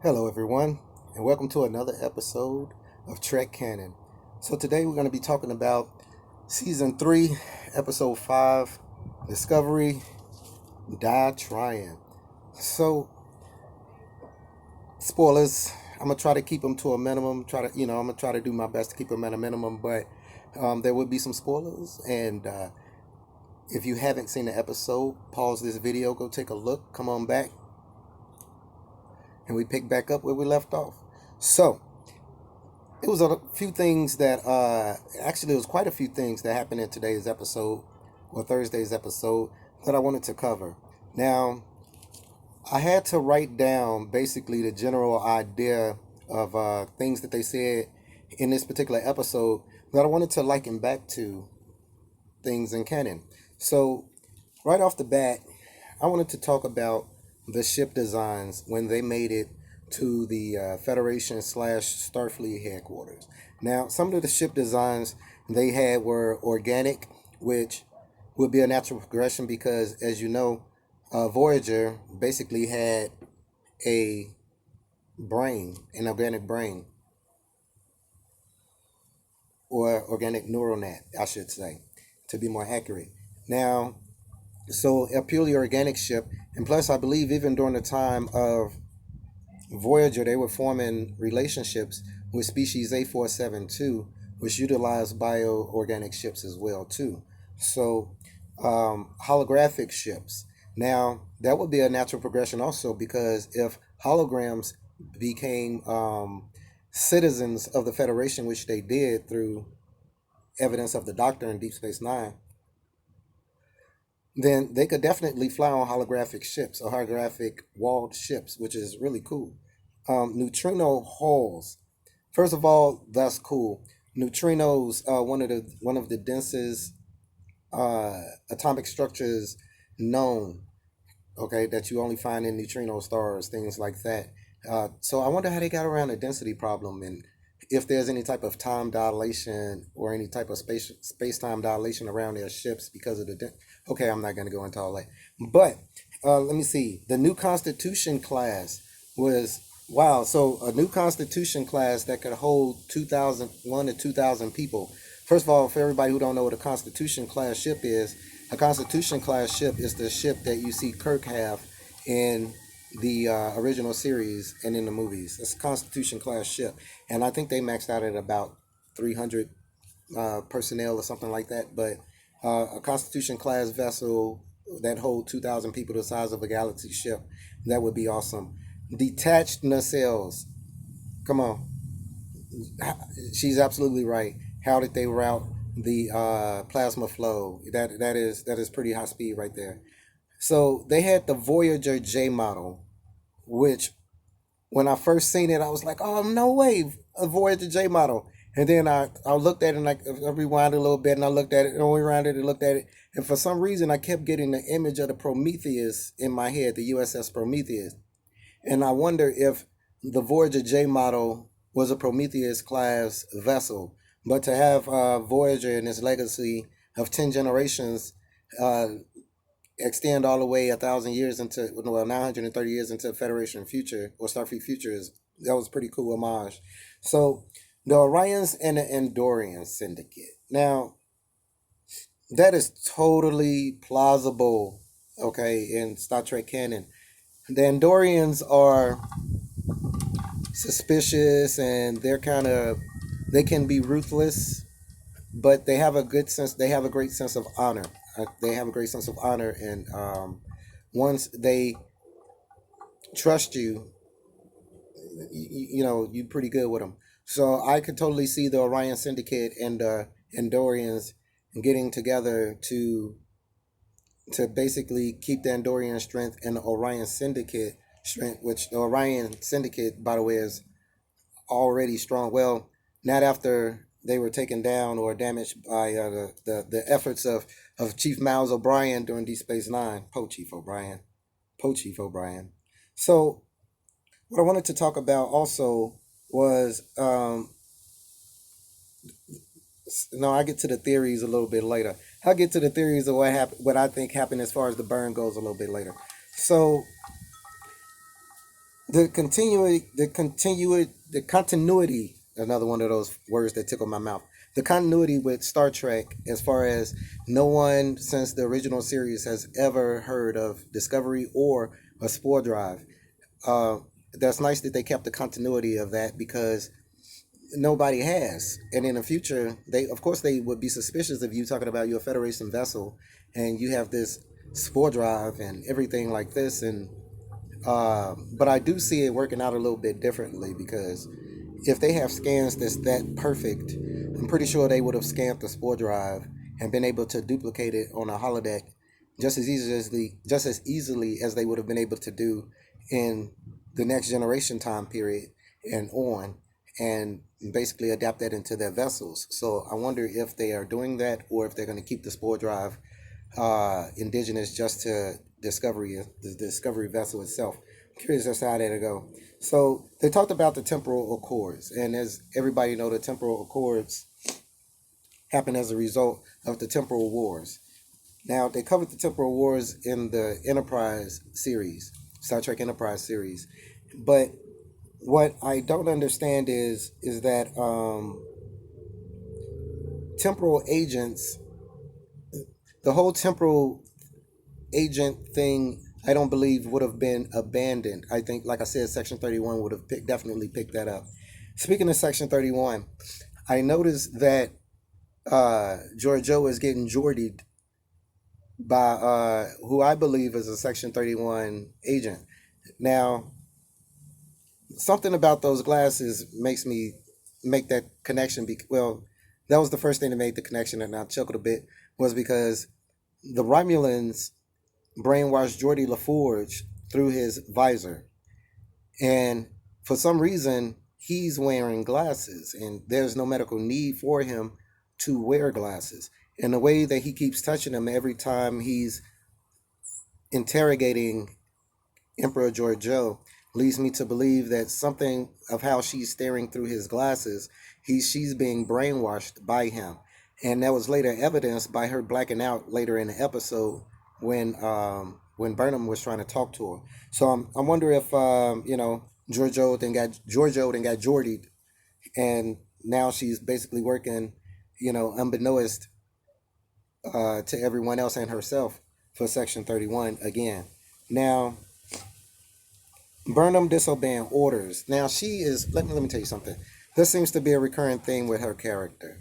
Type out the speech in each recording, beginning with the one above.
Hello, everyone, and welcome to another episode of Trek Canon. So, today we're going to be talking about Season 3, Episode 5, Discovery, Die Trying. So, spoilers, I'm going to try to keep them to a minimum. I'm going to try to do my best to keep them at a minimum, but there will be some spoilers. And if you haven't seen the episode, pause this video, go take a look, come on back, and we pick back up where we left off. So, it was a few things that, actually, it was quite a few things that happened in today's episode, or Thursday's episode, that I wanted to cover. Now, I had to write down basically the general idea of things that they said in this particular episode that I wanted to liken back to things in canon. So, right off the bat, I wanted to talk about the ship designs when they made it to the Federation / Starfleet headquarters. Now, some of the ship designs they had were organic, which would be a natural progression because, as you know, Voyager basically had a brain, an organic brain, or organic neural net, I should say, to be more accurate. Now, so a purely organic ship, and plus I believe even during the time of Voyager, they were forming relationships with species A472, which utilized bioorganic ships as well too. So holographic ships. Now that would be a natural progression also, because if holograms became citizens of the Federation, which they did through evidence of the Doctor in Deep Space Nine, then they could definitely fly on holographic ships or holographic walled ships, which is really cool. Neutrino hulls. First of all, that's cool. Neutrinos are one of the densest atomic structures known. Okay, that you only find in neutrino stars, things like that. So I wonder how they got around the density problem, and if there's any type of time dilation or any type of space time dilation around their ships because of the. Okay, I'm not going to go into all that. But let me see. The new Constitution class was wow. So a new Constitution class that could hold 2,001 to 2,000 people. First of all, for everybody who don't know what a Constitution class ship is, a Constitution class ship is the ship that you see Kirk have in the original series and in the movies. It's a Constitution class ship, and I think they maxed out at about 300 personnel or something like that. But a Constitution class vessel that hold 2,000 people, the size of a Galaxy ship, that would be awesome. Detached nacelles. Come on, she's absolutely right. How did they route the plasma flow? That is pretty high speed right there. So they had the Voyager J model, which when I first seen it, I was like, oh, no way, a Voyager J model. And then I looked at it, and I rewound it a little bit, and I looked at it, and I rewound it and looked at it. And for some reason, I kept getting the image of the Prometheus in my head, the USS Prometheus. And I wonder if the Voyager J model was a Prometheus class vessel. But to have Voyager and its legacy of 10 generations extend all the way 1,000 years into, well, 930 years into Federation future or Starfleet future, that was pretty cool homage. So the Orions and the Andorian Syndicate. Now, that is totally plausible, okay, in Star Trek canon. The Andorians are suspicious, and they can be ruthless, but they have a great sense of honor. They have a great sense of honor, and once they trust you, you're pretty good with them. So I could totally see the Orion Syndicate and the Andorians getting together to basically keep the Andorian strength and the Orion Syndicate strength, which the Orion Syndicate, by the way, is already strong. Well, not after they were taken down or damaged by the efforts of Chief Miles O'Brien during Deep Space Nine. Chief O'Brien. So what I wanted to talk about also was no, I get to the theories a little bit later. I'll get to the theories of what I think happened as far as the burn goes a little bit later. So the continuity, another one of those words that tickle my mouth. The continuity with Star Trek, as far as no one since the original series has ever heard of Discovery or a spore drive. Uh, that's nice that they kept the continuity of that because nobody has. And in the future, they of course they would be suspicious of you talking about your Federation vessel and you have this spore drive and everything like this. And but I do see it working out a little bit differently because if they have scans that's that perfect, I'm pretty sure they would have scanned the spore drive and been able to duplicate it on a holodeck just as easily as they would have been able to do in the next generation time period and on, and basically adapt that into their vessels. So I wonder if they are doing that or if they're going to keep the spore drive indigenous just to the Discovery vessel itself. I'm curious as to how that'll go. So they talked about the Temporal Accords, and as everybody know, the Temporal Accords happened as a result of the Temporal Wars. Now they covered the Temporal Wars in the Enterprise series, Star Trek Enterprise series, but what I don't understand is that temporal agents, the whole temporal agent thing, I don't believe would have been abandoned. I think, like I said, Section 31 would have definitely picked that up. Speaking of Section 31, I noticed that Giorgio is getting jordied by who I believe is a Section 31 agent. Now, something about those glasses makes me make that connection. Well, that was the first thing that made the connection, and I chuckled a bit, was because the Romulans brainwashed Geordie LaForge through his visor. And for some reason, he's wearing glasses, and there's no medical need for him to wear glasses. And the way that he keeps touching him every time he's interrogating Emperor Giorgio leads me to believe that something of how she's staring through his glasses, she's being brainwashed by him. And that was later evidenced by her blacking out later in the episode when Burnham was trying to talk to her. So I wonder if Giorgio then got Jordied, and now she's basically working, unbeknownst to everyone else and herself for Section 31 again. Now, Burnham disobeying orders. Now she is. Let me tell you something. This seems to be a recurring thing with her character.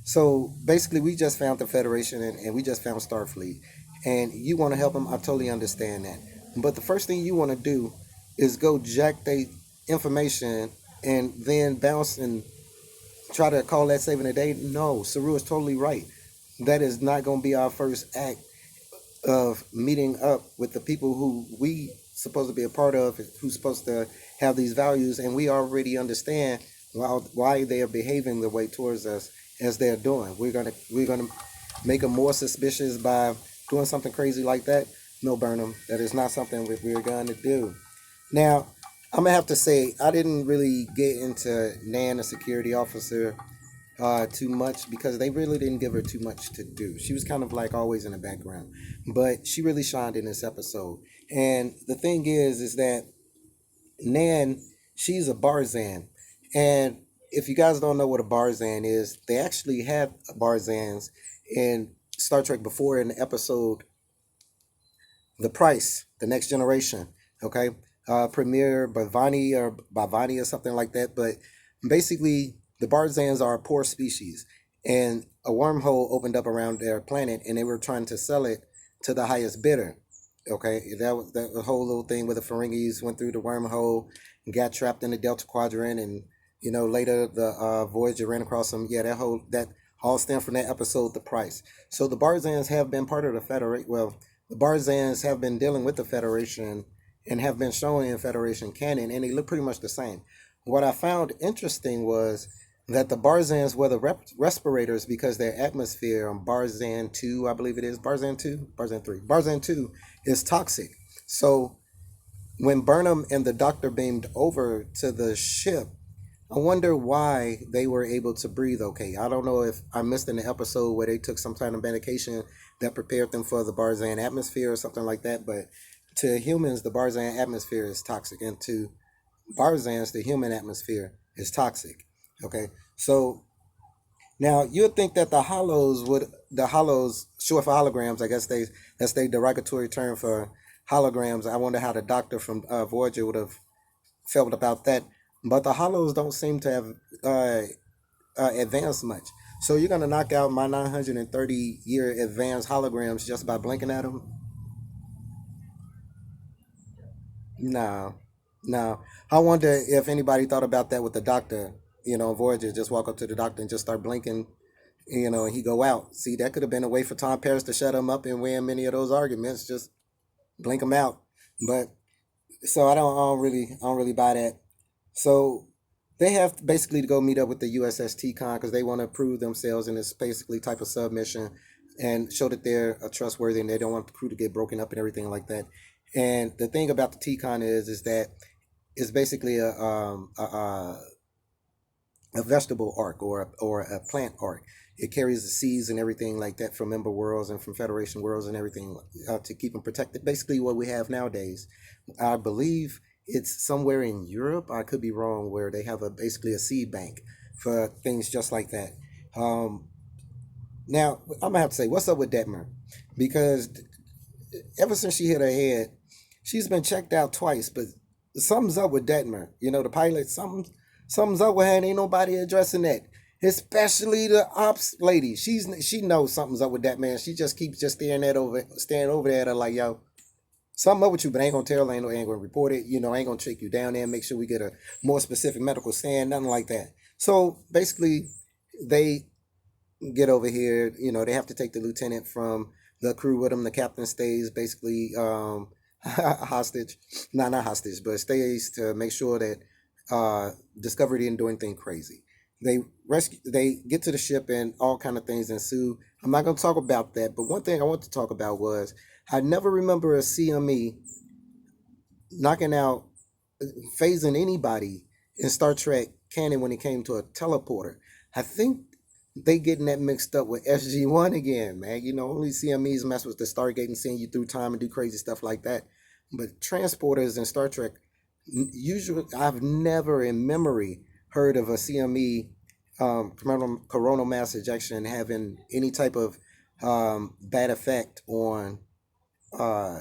So basically, we just found the Federation and we just found Starfleet, and you want to help them. I totally understand that. But the first thing you want to do is go jack the information and then bounce and try to call that saving the day. No, Saru is totally right. That is not going to be our first act of meeting up with the people who we supposed to be a part of, who's supposed to have these values, and we already understand why they are behaving the way towards us as they're doing. We're gonna make them more suspicious by doing something crazy like that. No, Burnham, that is not something we're going to do. Now, I'm gonna have to say I didn't really get into Nan, a security officer, too much because they really didn't give her too much to do. She was kind of like always in the background, but she really shined in this episode. And the thing is that Nan, she's a Barzan, and if you guys don't know what a Barzan is, they actually had Barzans in Star Trek before in the episode The Price, The Next Generation. Okay, Premier Bavani or something like that. But basically, the Barzans are a poor species, and a wormhole opened up around their planet, and they were trying to sell it to the highest bidder. Okay, that was the whole little thing where the Ferengis went through the wormhole and got trapped in the Delta Quadrant, and later the Voyager ran across them. Yeah, that all stemmed from that episode, The Price. So the Barzans have been part of the Federation. Well, the Barzans have been dealing with the Federation and have been shown in Federation canon, and they look pretty much the same. What I found interesting was that the Barzans were the respirators because their atmosphere on Barzan 2, I believe it is, Barzan 2? Barzan 3. Barzan 2 is toxic. So when Burnham and the doctor beamed over to the ship, I wonder why they were able to breathe okay. I don't know if I missed in the episode where they took some kind of medication that prepared them for the Barzan atmosphere or something like that, but to humans, the Barzan atmosphere is toxic, and to Barzans, the human atmosphere, is toxic. Okay, so now you'd think that the hollows, short for holograms, I guess that's the derogatory term for holograms. I wonder how the doctor from Voyager would have felt about that. But the hollows don't seem to have uh, advanced much. So you're gonna knock out my 930-year advanced holograms just by blinking at them? No, no. I wonder if anybody thought about that with the doctor. Voyager just walk up to the doctor and just start blinking. And he go out. See, that could have been a way for Tom Paris to shut him up and win many of those arguments. Just blink him out. But so I don't really buy that. So they have basically to go meet up with the USS Con because they want to prove themselves in this basically type of submission and show that they're trustworthy and they don't want the crew to get broken up and everything like that. And the thing about the Con is that it's basically a vegetable arc or a plant arc. It carries the seeds and everything like that from Ember worlds and from Federation worlds and everything to keep them protected. Basically, what we have nowadays, I believe it's somewhere in Europe. I could be wrong, where they have basically a seed bank for things just like that. Um, Now I'm gonna have to say, what's up with Detmer? Because ever since she hit her head, she's been checked out twice, but something's up with Detmer. The pilot, something's up with her, and ain't nobody addressing that. Especially the ops lady. She knows something's up with that man. She just keeps just staring over there at her like, yo, something up with you, but ain't gonna tell her, ain't gonna report it, ain't gonna take you down there and make sure we get a more specific medical stand, nothing like that. So basically they get over here. They have to take the lieutenant from the crew with them. The captain stays basically hostage, not hostage, but stays to make sure that Discovery didn't do anything crazy. They get to the ship and all kind of things ensue. I'm not going to talk about that, but one thing I want to talk about was I never remember a CME knocking out, phasing anybody in Star Trek canon when it came to a teleporter. I think they getting that mixed up with SG1 again, man. Only CMEs mess with the Stargate and seeing you through time and do crazy stuff like that. But transporters in Star Trek, usually, I've never in memory heard of a CME, coronal mass ejection, having any type of bad effect on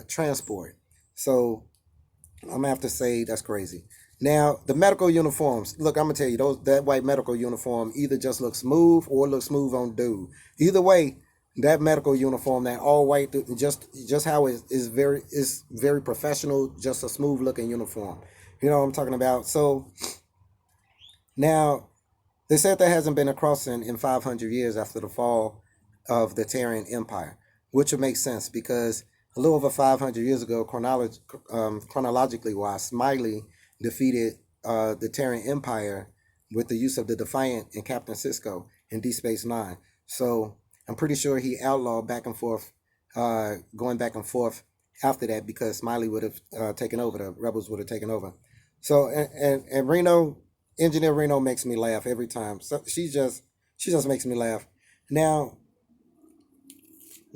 transport. So I'm gonna have to say that's crazy. Now the medical uniforms. Look, I'm gonna tell you, that white medical uniform either just looks smooth or looks smooth on dude. Either way, that medical uniform, that all white, just how it is very professional. Just a smooth looking uniform. You know what I'm talking about? So now they said there hasn't been a crossing in 500 years after the fall of the Terran Empire, which would make sense because a little over 500 years ago, chronologically wise, Smiley defeated the Terran Empire with the use of the Defiant and Captain Sisko in Deep Space Nine. So I'm pretty sure he outlawed back and forth, going back and forth after that because Smiley would have taken over. The rebels would have taken over. So and Reno, Engineer Reno makes me laugh every time. So she just makes me laugh. Now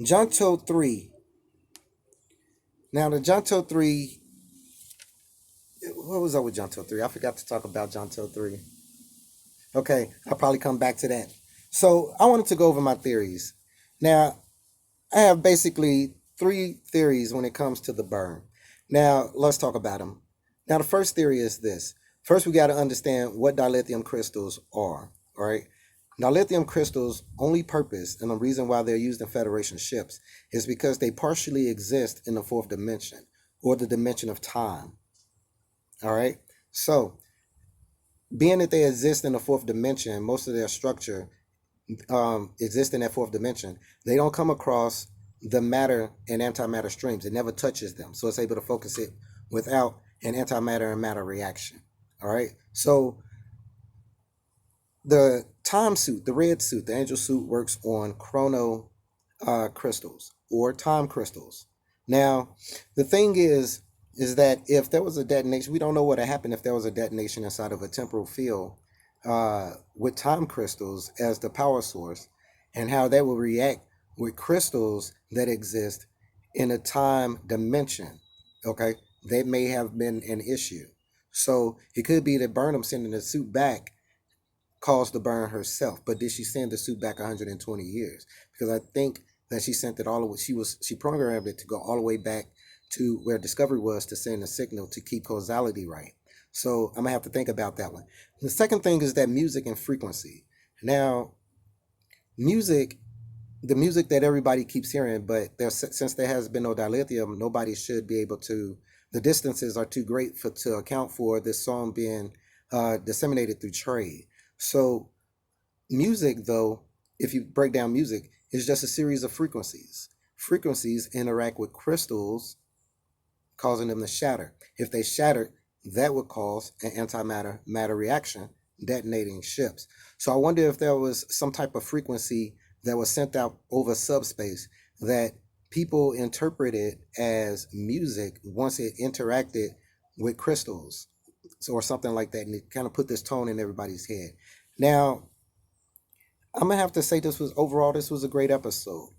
Junto 3. Now the Junto 3, what was up with Junto 3? I forgot to talk about Junto 3. Okay, I'll probably come back to that. So I wanted to go over my theories. Now, I have basically three theories when it comes to the burn. Now, let's talk about them. Now, the first theory is this. First, we got to understand what dilithium crystals are. All right. Dilithium crystals' only purpose and the reason why they're used in Federation ships is because they partially exist in the fourth dimension or the dimension of time. All right. So, being that they exist in the fourth dimension, most of their structure exist in that fourth dimension. They don't come across the matter and antimatter streams. It never touches them, so it's able to focus it without an antimatter and matter reaction. All right. So the time suit, the red suit, the angel suit works on chrono crystals or time crystals. Now, the thing is that if there was a detonation, we don't know what would happen if there was a detonation inside of a temporal field with time crystals as the power source, and how that will react with crystals that exist in a time dimension. Okay, that may have been an issue. So it could be that Burnham sending the suit back caused the burn herself, but did she send the suit back 120 years? Because I think that she sent it all the way. She programmed it to go all the way back to where Discovery was to send a signal to keep causality right. So I'm gonna have to think about that one. The second thing is that music and frequency. Now, music, the music that everybody keeps hearing, but since there has been no dilithium, nobody should be able to. The distances are too great to account for this song being disseminated through trade. So music, though, if you break down music, is just a series of frequencies. Frequencies interact with crystals, causing them to shatter. If they shattered, that would cause an antimatter matter reaction, detonating ships. So I wonder if there was some type of frequency that was sent out over subspace that people interpreted as music once it interacted with crystals, or something like that, and it kind of put this tone in everybody's head. Now, I'm gonna have to say this was a great episode.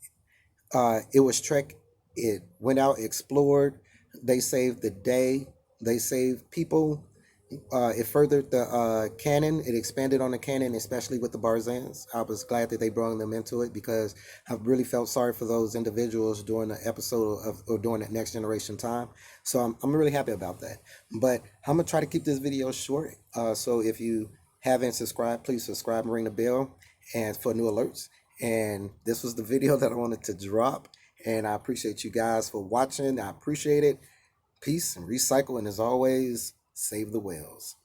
It was Trek. It went out, explored. They saved the day. They saved people. It furthered the canon. It expanded on the canon, especially with the Barzans. I was glad that they brought them into it because I really felt sorry for those individuals during the episode of or during that Next Generation time. So I'm really happy about that. But I'm gonna try to keep this video short. So if you haven't subscribed, please subscribe and ring the bell and for new alerts. And this was the video that I wanted to drop. And I appreciate you guys for watching. I appreciate it. Peace and recycle. And as always, save the whales.